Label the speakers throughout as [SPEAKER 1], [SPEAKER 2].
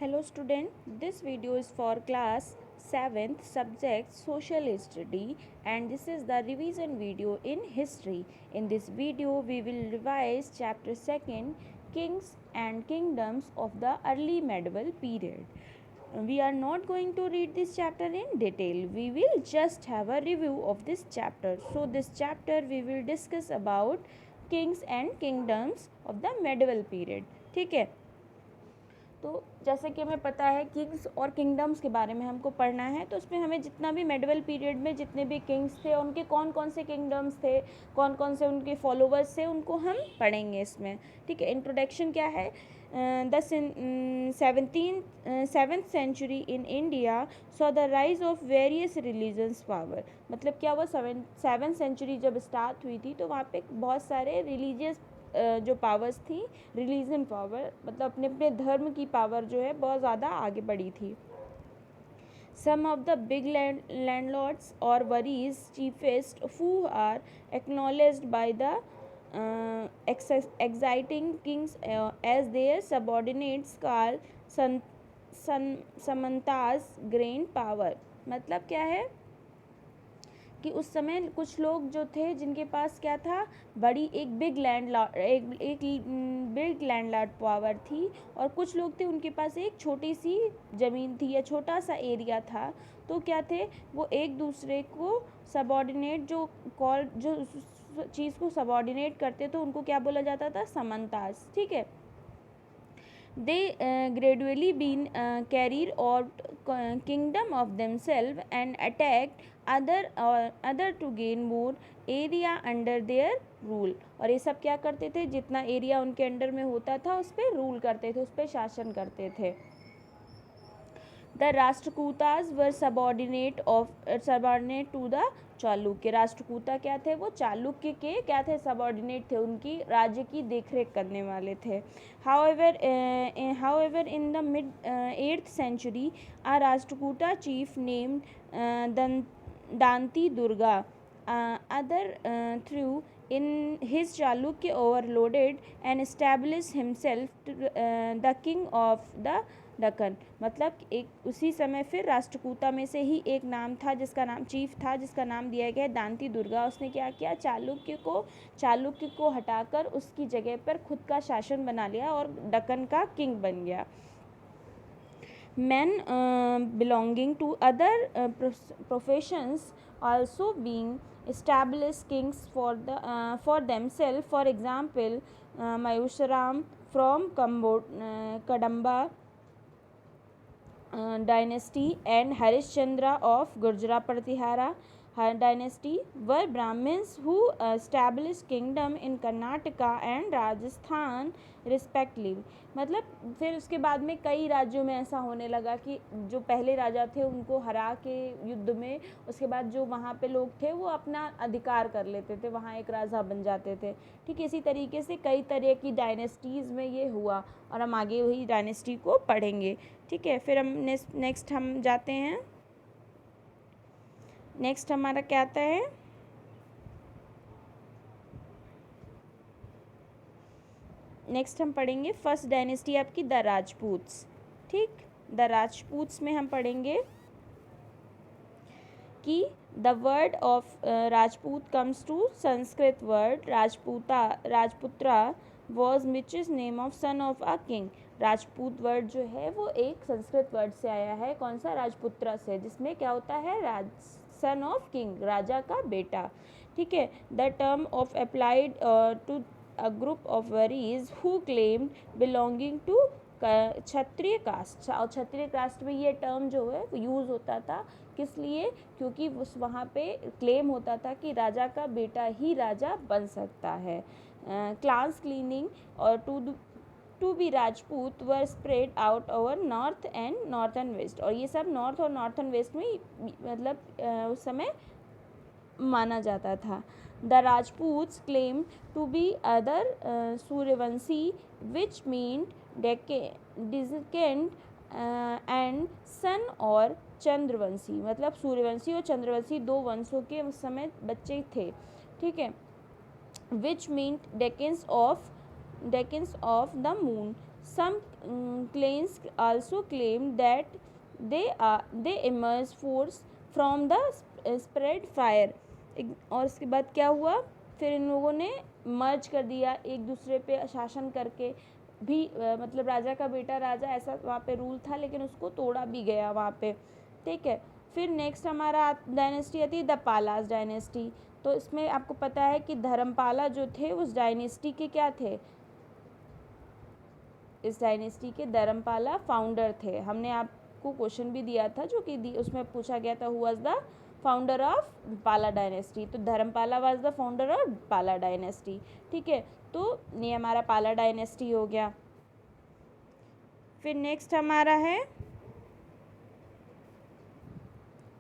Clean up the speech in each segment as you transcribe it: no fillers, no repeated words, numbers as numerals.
[SPEAKER 1] Hello student, this video is for class 7th subject social study and this is the revision video in history. In this video we will revise chapter 2nd Kings and Kingdoms of the early medieval period. We are not going to read this chapter in detail. We will just have a review of this chapter. So this chapter we will discuss about kings and kingdoms of the medieval period. ठीक है, तो जैसे कि हमें पता है Kings और kingdoms के बारे में हमको पढ़ना है, तो उसमें हमें जितना भी मेडिवल पीरियड में जितने भी किंग्स थे उनके कौन कौन से किंगडम्स थे, कौन कौन से उनके फॉलोवर्स थे, उनको हम पढ़ेंगे इसमें. ठीक है, इंट्रोडक्शन क्या है. The 7th century in India saw the rise of various religions power. मतलब क्या हुआ, 7th सेंचुरी जब स्टार्ट हुई थी तो वहाँ पे बहुत सारे रिलीजियस जो पावर्स थी, रिलीजन पावर मतलब अपने अपने धर्म की पावर जो है बहुत ज़्यादा आगे बढ़ी थी. Some of the big landlords or worries chiefest who are acknowledged by the exciting kings as their subordinates called samantas gained power. मतलब क्या है कि उस समय कुछ लोग जो थे जिनके पास क्या था, बड़ी एक बिग लैंडलॉर्ड पावर थी, और कुछ लोग थे उनके पास एक छोटी सी ज़मीन थी या छोटा सा एरिया था. तो क्या थे, वो एक दूसरे को सबॉर्डिनेट जो चीज़ को सबॉर्डिनेट करते तो उनको क्या बोला जाता था, समंतास. ठीक है, they gradually been carried out kingdom of themselves and attacked other to gain more area under their rule. और ये सब क्या करते थे, जितना एरिया उनके अंडर में होता था उस पर रूल करते थे, उस पर शासन करते थे. The Rashtrakutas were subordinate to the Chalukya. Rashtrakuta क्या थे, वो चालुक्य के क्या थे, सबॉर्डिनेट थे, उनकी राज्य की देखरेख करने वाले थे. However, in the mid 8th century, a Rashtrakuta chief named Danti Durga other through in his Chalukya overloaded and established himself the king of the Deccan. मतलब एक उसी समय फिर राष्ट्रकूता में से ही एक नाम था जिसका नाम चीफ था, जिसका नाम दिया गया दांती दुर्गा. उसने क्या किया, चालुक्य को हटाकर उसकी जगह पर खुद का शासन बना लिया और दक्कन का किंग बन गया. Men belonging to other professions also being established kings for themselves. For example, Mayusharam from Kadamba dynasty and Harishchandra of Gurjara Pratihara dynasty were Brahmins who established kingdom in Karnataka and Rajasthan respectively. मतलब फिर उसके बाद में कई राज्यों में ऐसा होने लगा कि जो पहले राजा थे उनको हरा के युद्ध में, उसके बाद जो वहाँ पे लोग थे वो अपना अधिकार कर लेते थे, वहाँ एक राजा बन जाते थे. ठीक, इसी तरीके से कई तरह की डायनेस्टीज़ में ये हुआ और हम आगे वही डायनेस्टी को पढ़ेंगे. ठीक है, फिर हम नेक्स्ट हम जाते हैं. नेक्स्ट हमारा क्या आता है, नेक्स्ट हम पढ़ेंगे फर्स्ट डायनेस्टी आपकी द राजपूत्स. ठीक, द राजपूत्स में हम पढ़ेंगे कि the word of Rajput comes to Sanskrit word Rajputra was which is name of son of a king. Rajput word जो है वो एक संस्कृत वर्ड से आया है, कौन सा, राजपुत्रा से, जिसमें क्या होता है, सन ऑफ किंग, राजा का बेटा. ठीक है, the term of applied to a group of warriors who claimed belonging to Kshatriya caste. और क्षत्रिय कास्ट में ये टर्म जो है यूज़ होता था, किस लिए, क्योंकि उस वहाँ पे क्लेम होता था कि राजा का बेटा ही राजा बन सकता है. क्लास क्लीनिंग और to be Rajput were spread out over north and northern west. और ये सब नॉर्थ और नॉर्थन वेस्ट में मतलब उस समय माना जाता था. The Rajputs claim to be other Suryavanshi which mean descend and sun और चंद्रवंशी. मतलब सूर्यवंशी और चंद्रवंशी दो वंशों के उस समय बच्चे थे. ठीक है, which mean descends of the moon. Some claims also claim that they emerged force from the spread fire. और उसके बाद क्या हुआ, फिर इन लोगों ने मर्ज कर दिया एक दूसरे पे शासन करके भी, मतलब राजा का बेटा राजा ऐसा वहाँ पे रूल था, लेकिन उसको तोड़ा भी गया वहाँ पे, ठीक है। फिर नेक्स्ट हमारा डायनेस्टी आती है द पालास डायनेस्टी। तो इसमें आपको पता है कि धर्मपाला जो थे उस डायनेस्टी के क्या थे, इस डायनेस्टी के धर्मपाला फाउंडर थे। हमने आपको क्वेश्चन भी दिया था जो कि उसमें पूछा गया था who was the founder of पाला डायनेस्टी। तो Dharmapala was the founder of पाला डायनेस्टी, ठीक है। तो ये हमारा पाला डायनेस्टी हो गया। फिर नेक्स्ट हमारा है,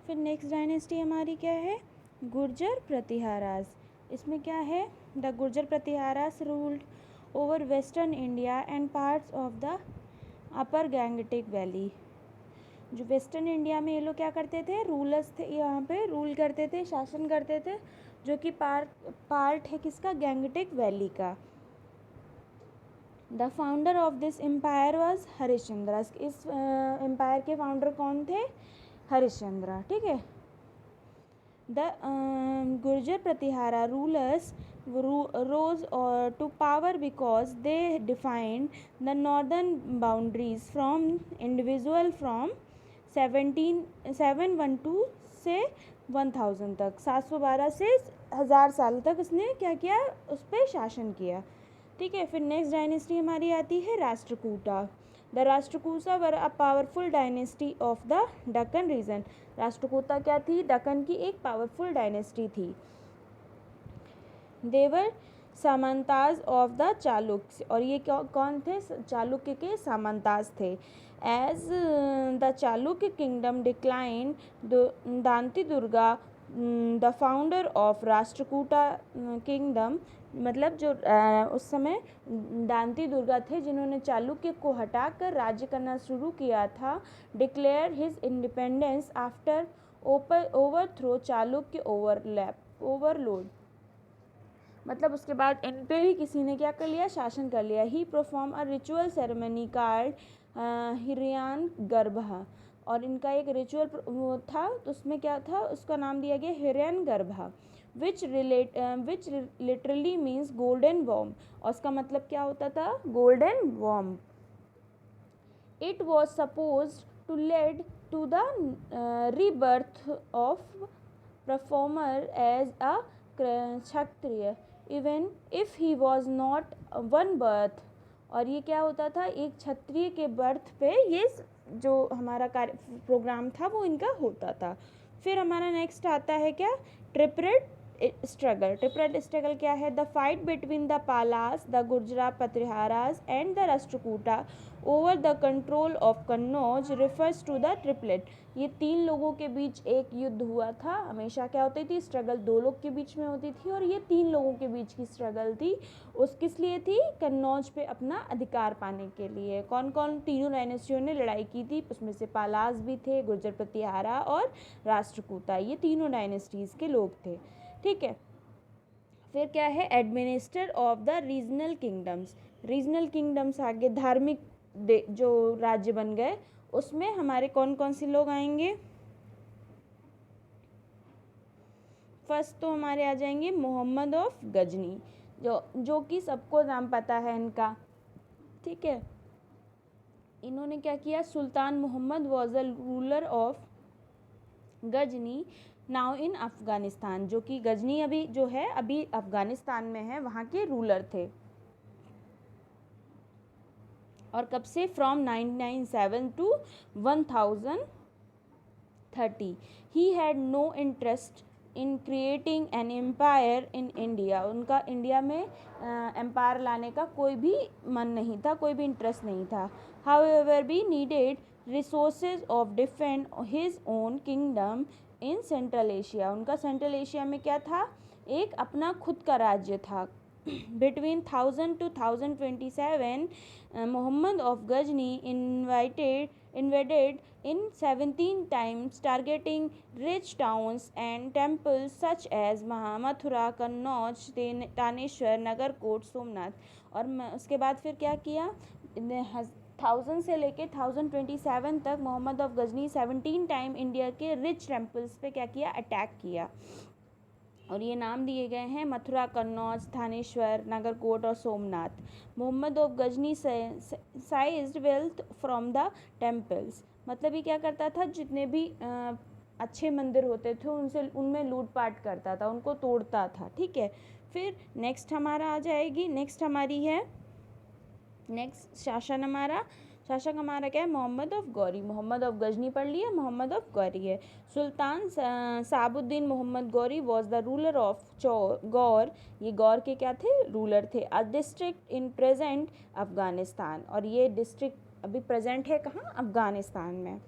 [SPEAKER 1] फिर नेक्स्ट डायनेस्टी हमारी क्या है, गुर्जर प्रतिहारास। इसमें क्या है, the Gurjar Pratiharas ruled over western India and parts of the upper Gangetic valley. जो वेस्टर्न इंडिया में ये लोग क्या करते थे, रूलर्स थे, यहाँ पे रूल करते थे, शासन करते थे, जो कि पार्ट है किसका, गैंगटिक वैली का। The founder of this empire was Harishchandra. इस एम्पायर के फाउंडर कौन थे, हरिश्चंद्र, ठीक है। The Gurjara Pratihara rulers rose to power because they defined the northern boundaries from individual from 712 से 1000 तक, 712 से 1000 साल तक इसने क्या किया, उस पर शासन किया, ठीक है। फिर नेक्स्ट डायनेस्टी हमारी आती है Rashtrakuta. The Rashtrakuta were a powerful dynasty of the Deccan region. Rashtrakuta क्या थी, दक्कन की एक पावरफुल डायनेस्टी थी। They were samantas of the Chalukya, और ये कौन थे, चालुक्य के सामंताज थे। As the Chalukya kingdom decline, Danti Durga the founder of Rashtrakuta kingdom, मतलब जो उस समय दांती दुर्गा थे जिन्होंने चालुक्य को हटाकर राज्य करना शुरू किया था, declare his independence after overthrow Chalukya overload. मतलब उसके बाद इन पे भी किसी ने क्या कर लिया, शासन कर लिया। He perform a ritual ceremony called Hiranya Garbha, और इनका एक रिचुअल वो था, तो उसमें क्या था, उसका नाम दिया गया Hiranyagarbha, which literally means golden वॉर्म, और उसका मतलब क्या होता था, गोल्डन वॉर्म। It was suppose to lead to the rebirth of performer as a Kshatriya even if he was not one birth. और ये क्या होता था, एक क्षत्रिय के बर्थ पे ये जो हमारा कार्य प्रोग्राम था वो इनका होता था। फिर हमारा नेक्स्ट आता है क्या, ट्रिपरेट स्ट्रगल। ट्रिपरेट स्ट्रगल क्या है, the fight between the Palas, the Gurjara Pratiharas and the Rashtrakuta over the control of Kannauj refers to the triplet. ये तीन लोगों के बीच एक युद्ध हुआ था। हमेशा क्या होती थी, स्ट्रगल दो लोग के बीच में होती थी, और ये तीन लोगों के बीच की स्ट्रगल थी। उस किस लिए थी, कन्नौज पे अपना अधिकार पाने के लिए। कौन कौन तीनों डायनेस्टियों ने लड़ाई की थी, उसमें से पालास भी थे, गुर्जर प्रतिहारा और राष्ट्रकूटा, ये तीनों डायनेस्टीज़ के लोग थे, ठीक है। फिर क्या है, administer of the regional kingdoms. Regional kingdoms आगे धार्मिक जो राज्य बन गए, उसमें हमारे कौन कौन से लोग आएंगे। फर्स्ट तो हमारे आ जाएंगे मोहम्मद ऑफ गजनी, जो कि सबको नाम पता है इनका, ठीक है। इन्होंने क्या किया, Sultan Mohammad was the ruler of Ghazni now in Afghanistan, जो कि गजनी अभी जो है अभी अफ़गानिस्तान में है, वहाँ के रूलर थे। और कब से, from 997 to 1030। He had no interest in creating an empire in India. उनका इंडिया में एम्पायर लाने का कोई भी मन नहीं था, कोई भी इंटरेस्ट नहीं था। However be needed resources of defend his own kingdom in central Asia. उनका सेंट्रल एशिया में क्या था, एक अपना खुद का राज्य था। Between 1000 to 1027, Muhammad of Ghazni invaded in 17 times, targeting rich towns and temples such as Mathura, Kannauj, Taneshwar, Nagarkot, Somnath. और उसके बाद फिर क्या किया, 1000 से लेके 1027 तक Mohammad of Ghazni 17 time India के रिच टेम्पल्स पे क्या किया, अटैक किया। और ये नाम दिए गए हैं मथुरा, कन्नौज, थानेश्वर, नागरकोट और Somnath. Mohammad of Ghazni seized wealth from the temples, मतलब ये क्या करता था, जितने भी अच्छे मंदिर होते थे उनमें लूटपाट करता था, उनको तोड़ता था। ठीक है, फिर नेक्स्ट हमारा आ जाएगी, नेक्स्ट हमारी है, नेक्स्ट शासक हमारा क्या है, मोहम्मद ऑफ गौरी। मोहम्मद ऑफ गजनी पढ़ लिया, मोहम्मद ऑफ गौरी है। Sultan Shahabuddin Muhammad Ghori was the ruler of Ghor, ये गौर के क्या थे, रूलर थे। A district in present Afghanistan, और ये डिस्ट्रिक्ट अभी प्रेजेंट है कहाँ, अफगानिस्तान में।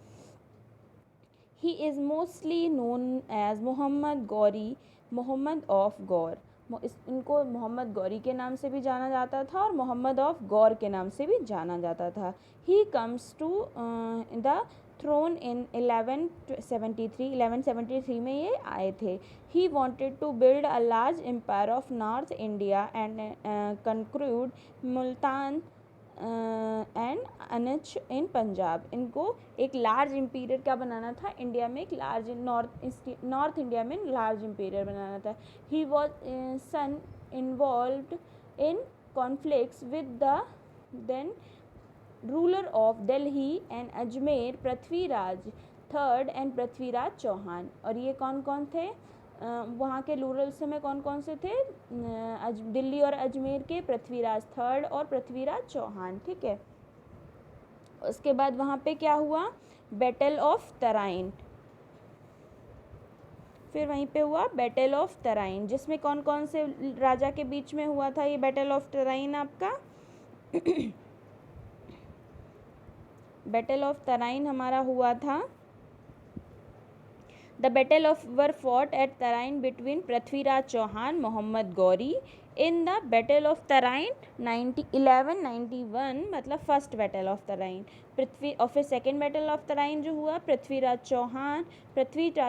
[SPEAKER 1] He is mostly known as Muhammad Ghori, Muhammad of Ghor. इनको मोहम्मद गौरी के नाम से भी जाना जाता था और मोहम्मद ऑफ गौर के नाम से भी जाना जाता था। He comes to the throne in 1173 में ये आए थे। He wanted to build a large empire of north India and conquered Multan and Uch in Punjab. इनको एक लार्ज इम्पीरियर क्या बनाना था, इंडिया में एक लार्ज नॉर्थ इंडिया में लार्ज इम्पीरियर बनाना था। He was soon involved in conflicts with the then ruler of Delhi and Ajmer, Prithviraj third and Prithviraj Chauhan. और ये कौन कौन थे, वहाँ के रूलर में कौन कौन से थे, दिल्ली और अजमेर के पृथ्वीराज थर्ड और पृथ्वीराज चौहान। ठीक है, उसके बाद वहाँ पे क्या हुआ, बैटल ऑफ तराइन। फिर वहीं पे हुआ बैटल ऑफ तराइन, जिसमें कौन कौन से राजा के बीच में हुआ था ये बैटल ऑफ तराइन आपका। बैटल ऑफ तराइन हमारा हुआ था, The battle of were fought at Tarain between Prithviraj Chauhan, Mohammad Gauri. In the battle of Tarain 1191, मतलब फर्स्ट बैटल ऑफ तराइन, पृथ्वी और फिर सेकेंड बैटल ऑफ तराइन जो हुआ पृथ्वीराज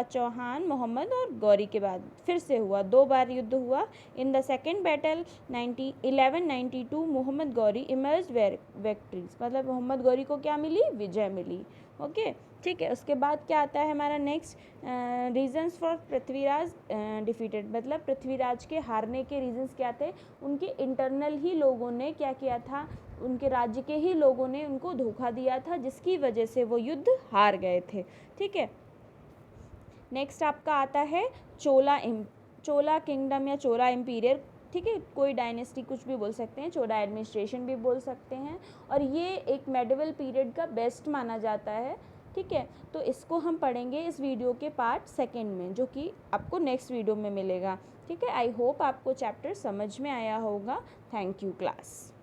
[SPEAKER 1] चौहान मोहम्मद और गौरी के बाद फिर से हुआ, 2 बार युद्ध हुआ। In the second battle 1192 Mohammad Ghori emerge victorious, मतलब मोहम्मद गौरी को क्या मिली, विजय मिली। ओके ठीक है, उसके बाद क्या आता है हमारा next, reasons for Prithviraj defeated, मतलब पृथ्वीराज के हारने के रीजंस क्या थे, उनके इंटरनल ही लोगों ने क्या किया था, उनके राज्य के ही लोगों ने उनको धोखा दिया था, जिसकी वजह से वो युद्ध हार गए थे। ठीक है, नेक्स्ट आपका आता है चोला किंगडम या चोला इम्पीरियर। ठीक है, कोई डायनेस्टी कुछ भी बोल सकते हैं, चोला एडमिनिस्ट्रेशन भी बोल सकते हैं, और ये एक मेडिवल पीरियड का बेस्ट माना जाता है। ठीक है, तो इसको हम पढ़ेंगे इस वीडियो के पार्ट सेकंड में, जो कि आपको नेक्स्ट वीडियो में मिलेगा। ठीक है, आई होप आपको चैप्टर समझ में आया होगा। Thank you class.